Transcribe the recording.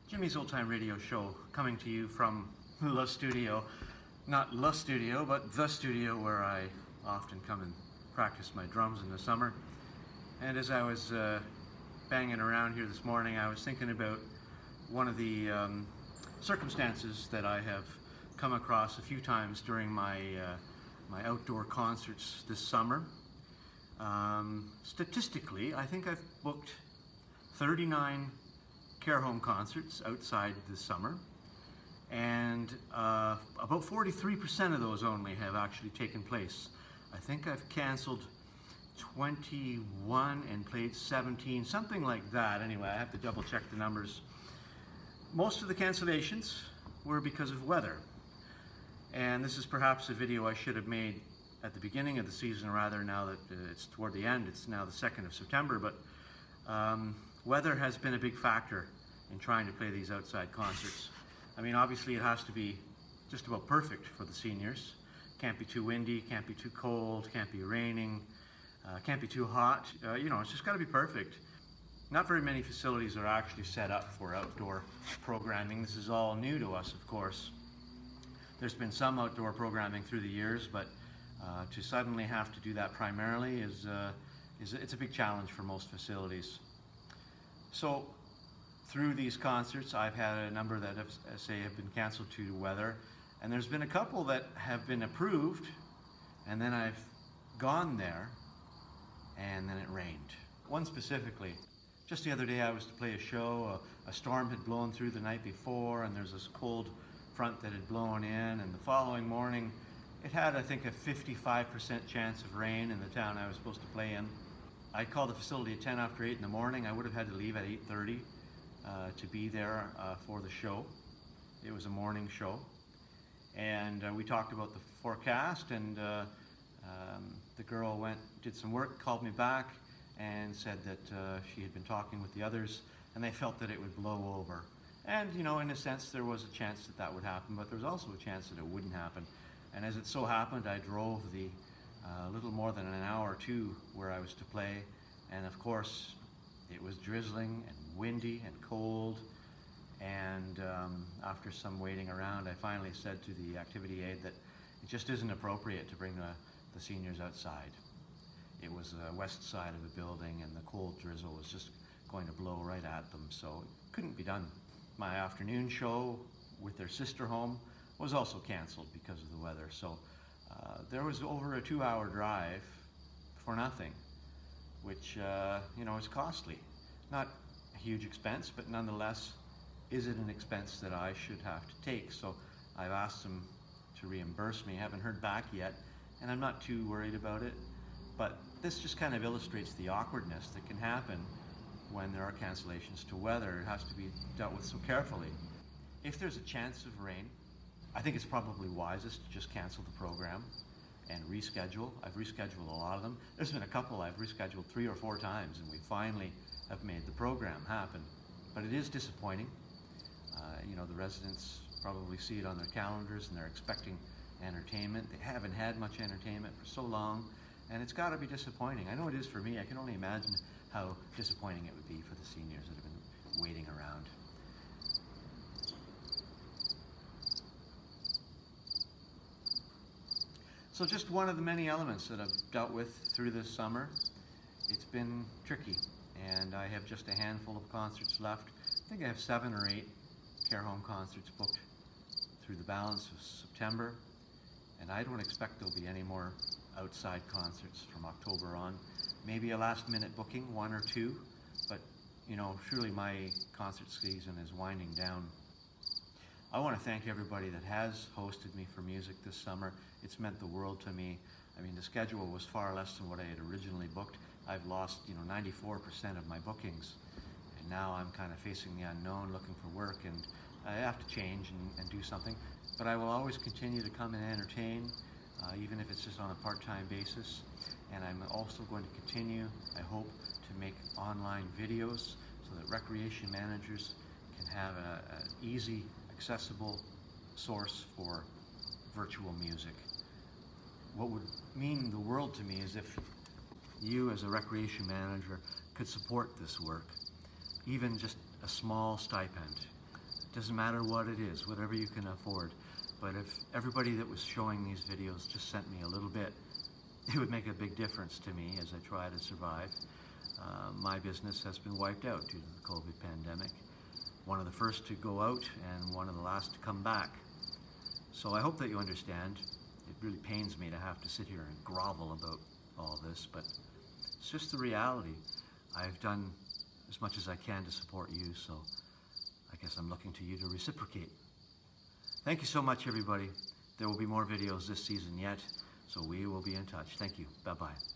Jimmy's Old Time Radio Show, coming to you from the studio. Not the studio, but the studio where I often come and practice my drums in the summer. And as I was banging around here this morning, I was thinking about one of the circumstances that I have come across a few times during my outdoor concerts this summer. Statistically, I think I've booked 39 care home concerts outside this summer, and about 43% of those only have actually taken place. I think I've canceled 21 and played 17, something like that. Anyway, I have to double check the numbers. Most of the cancellations were because of weather, and this is perhaps a video I should have made at the beginning of the season, rather now that it's toward the end. It's now the 2nd of September, but weather has been a big factor in trying to play these outside concerts. I mean, obviously it has to be just about perfect for the seniors. Can't be too windy, can't be too cold, can't be raining, can't be too hot. It's just got to be perfect. Not very many facilities are actually set up for outdoor programming. This is all new to us, of course. There's been some outdoor programming through the years, but to suddenly have to do that primarily it's a big challenge for most facilities. So through these concerts, I've had a number that have been canceled due to weather, and there's been a couple that have been approved, and then I've gone there, and then it rained. One specifically, just the other day I was to play a show, a storm had blown through the night before, and there's this cold front that had blown in, and the following morning, it had, I think, a 55% chance of rain in the town I was supposed to play in. I called the facility at 10 after 8 in the morning. I would have had to leave at 8:30 to be there for the show. It was a morning show. And we talked about the forecast, and the girl did some work, called me back, and said that she had been talking with the others, and they felt that it would blow over. And, in a sense, there was a chance that would happen, but there was also a chance that it wouldn't happen. And as it so happened, I drove the little more than an hour to where I was to play, and of course it was drizzling and windy and cold, and after some waiting around, I finally said to the activity aide that it just isn't appropriate to bring the seniors outside. It was the west side of the building, and the cold drizzle was just going to blow right at them, so it couldn't be done. My afternoon show with their sister home was also canceled because of the weather, so there was over a 2-hour drive for nothing, which is costly. Not a huge expense, but nonetheless, is it an expense that I should have to take? So I've asked them to reimburse me. I haven't heard back yet, and I'm not too worried about it, but this just kind of illustrates the awkwardness that can happen when there are cancellations to weather. It has to be dealt with so carefully. If there's a chance of rain, I think it's probably wisest to just cancel the program and reschedule. I've rescheduled a lot of them. There's been a couple I've rescheduled 3 or 4 times, and we finally have made the program happen. But it is disappointing. The residents probably see it on their calendars, and they're expecting entertainment. They haven't had much entertainment for so long, and it's got to be disappointing. I know it is for me. I can only imagine how disappointing it would be for the seniors that have been waiting around. So just one of the many elements that I've dealt with through this summer. It's been tricky, and I have just a handful of concerts left. I think I have 7 or 8 care home concerts booked through the balance of September, and I don't expect there'll be any more outside concerts from October on. Maybe a last-minute booking, 1 or 2, but surely my concert season is winding down. I want to thank everybody that has hosted me for music this summer. It's meant the world to me. I mean, the schedule was far less than what I had originally booked. I've lost, 94% of my bookings, and now I'm kind of facing the unknown, looking for work, and I have to change and do something. But I will always continue to come and entertain, even if it's just on a part-time basis. And I'm also going to continue, I hope, to make online videos so that recreation managers can have an easy, accessible source for virtual music. What would mean the world to me is if you as a recreation manager could support this work, even just a small stipend. Doesn't matter what it is, whatever you can afford. But if everybody that was showing these videos just sent me a little bit, it would make a big difference to me as I try to survive. My business has been wiped out due to the COVID pandemic. One of the first to go out and one of the last to come back. So I hope that you understand. It really pains me to have to sit here and grovel about all this, but it's just the reality. I've done as much as I can to support you, so I guess I'm looking to you to reciprocate. Thank you so much, everybody. There will be more videos this season yet, so we will be in touch. Thank you. Bye-bye.